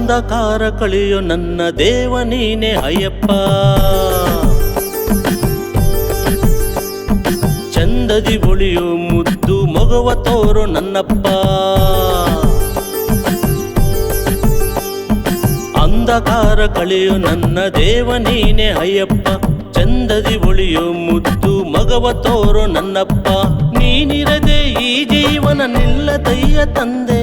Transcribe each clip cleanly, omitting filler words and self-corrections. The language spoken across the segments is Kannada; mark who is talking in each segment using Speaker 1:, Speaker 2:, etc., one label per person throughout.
Speaker 1: ಅಂಧಕಾರ ಕಳೆಯೋ ನನ್ನ ದೇವ ನೀನೆ ಅಯ್ಯಪ್ಪ. ಚಂದದಿ ಒಳಿಯೋ ಮುದ್ದು ಮೊಗವ ತೋರೋ ನನ್ನಪ್ಪ. ಅಂಧಕಾರ ಕಳೆಯೋ ನನ್ನ ದೇವ ನೀನೆ ಅಯ್ಯಪ್ಪ. ಚಂದದಿ ಒಳಿಯೋ ಮುದ್ದು ಮಗವ ತೋರೋ ನನ್ನಪ್ಪ. ನೀನಿರದೆ ಈ ಜೀವನ ನಿಲ್ಲದಯ್ಯ ತಂದೆ,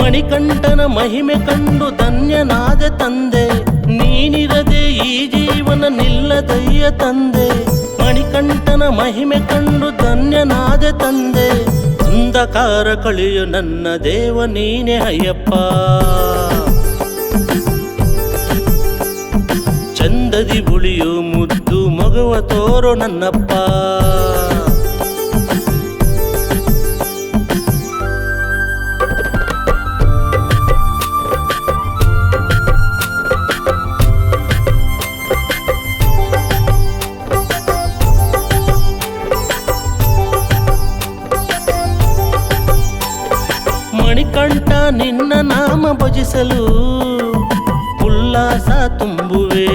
Speaker 1: ಮಣಿಕಂಠನ ಮಹಿಮೆ ಕಂಡು ಧನ್ಯನಾದ ತಂದೆ. ನೀನಿರದೆ ಈ ಜೀವನ ನಿಲ್ಲದಯ್ಯ ತಂದೆ, ಮಣಿಕಂಠನ ಮಹಿಮೆ ಕಂಡು ಧನ್ಯನಾದ ತಂದೆ. ಅಂಧಕಾರ ಕಳೆಯೋ ನನ್ನ ದೇವ ನೀನೆ ಅಯ್ಯಪ್ಪ. ಚಂದದಿ ಉಳಿಯೋ ಮುದ್ದು ಮಗವ ತೋರೋ ನನ್ನಪ್ಪ. ಮಣಿಕಂಠ ನಿನ್ನ ನಾಮ ಭಜಿಸಲು ಉಲ್ಲಾಸ ತುಂಬುವೆ,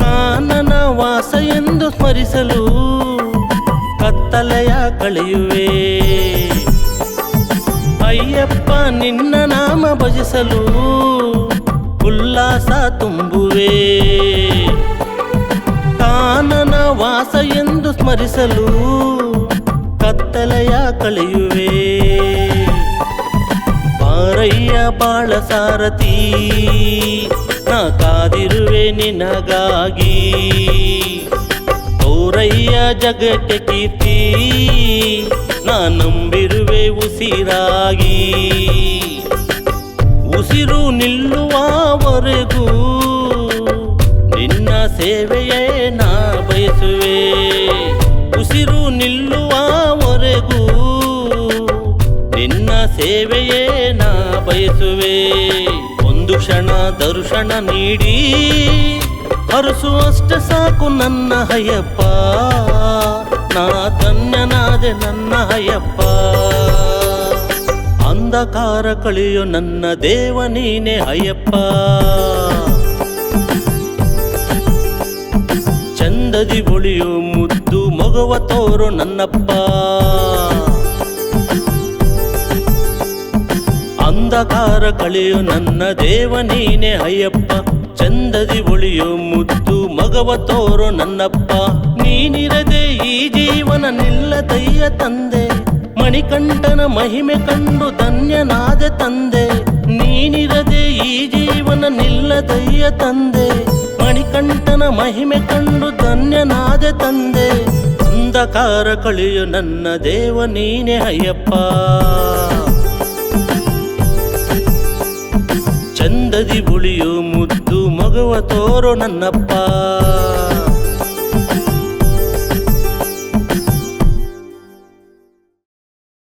Speaker 1: ಕಾನನ ವಾಸ ಎಂದು ಸ್ಮರಿಸಲು ಕತ್ತಲೆಯ ಕಳೆಯುವೆ. ಅಯ್ಯಪ್ಪ ನಿನ್ನ ನಾಮ ಭಜಿಸಲು ಉಲ್ಲಾಸ ತುಂಬುವೆ, ಕಾನನ ವಾಸ ಎಂದು ಸ್ಮರಿಸಲು ಕತ್ತಲೆಯ ಕಳೆಯುವೆ. ಬಾರಯ್ಯ ಬಾಳ ಸಾರಥಿ, ನಾ ಕಾದಿರುವೆ ನಿನಗಾಗಿ. ತೋರಯ್ಯ ಜಗಕ್ಕೆ ಕೀರ್ತಿ, ನಾ ನಂಬಿರುವೆ ಉಸಿರಾಗಿ. ಉಸಿರು ನಿಲ್ಲುವವರೆಗೂ ನಿನ್ನ ಸೇವೆಯೇ ನಾ ಬಯಸುವೆ. ಉಸಿರು ನಿಲ್ಲುವವರೆಗೂ ನಿನ್ನ ಸೇವೆಯೇ ನಾ ಬಯಸುವೆ. ಒಂದು ಕ್ಷಣ ದರ್ಶನ ನೀಡಿ ಹರಸುವಷ್ಟು ಸಾಕು ನನ್ನ ಅಯ್ಯಪ್ಪ. ನಾ ಧನ್ಯನಾದೆ ನನ್ನ ಅಯ್ಯಪ್ಪ. ಅಂಧಕಾರ ಕಳೆಯೋ ನನ್ನ ದೇವ ನೀನೆ ಅಯ್ಯಪ್ಪ. ಚಂದದಿ ಒಳಿಯೋ ಮುದ್ದು ಮೊಗವ ತೋರೋ ನನ್ನಪ್ಪ. ಅಂಧಕಾರ ಕಳೆಯೋ ನನ್ನ ದೇವ ನೀನೆ ಅಯ್ಯಪ್ಪ. ಚಂದದಿ ಒಳಿಯೋ ಮುದ್ದು ಮಗವ ತೋರೋ ನನ್ನಪ್ಪ. ನೀನಿರದೆ ಈ ಜೀವನ ನಿಲ್ಲದಯ್ಯ ತಂದೆ, ಮಣಿಕಂಠನ ಮಹಿಮೆ ಕಂಡು ಧನ್ಯನಾದ ತಂದೆ. ನೀನಿರದೆ ಈ ಜೀವನ ನಿಲ್ಲದಯ್ಯ ತಂದೆ, ಮಣಿಕಂಠನ ಮಹಿಮೆ ಕಂಡು ಧನ್ಯನಾದ ತಂದೆ. ಅಂಧಕಾರ ಕಳೆಯೋ ನನ್ನ ದೇವ ನೀನೆ ಅಯ್ಯಪ್ಪ. ಚಂದದಿ ಉಳಿಯೋ ಮುದ್ದು ಮಗವ ತೋರೋ ನನ್ನಪ್ಪ.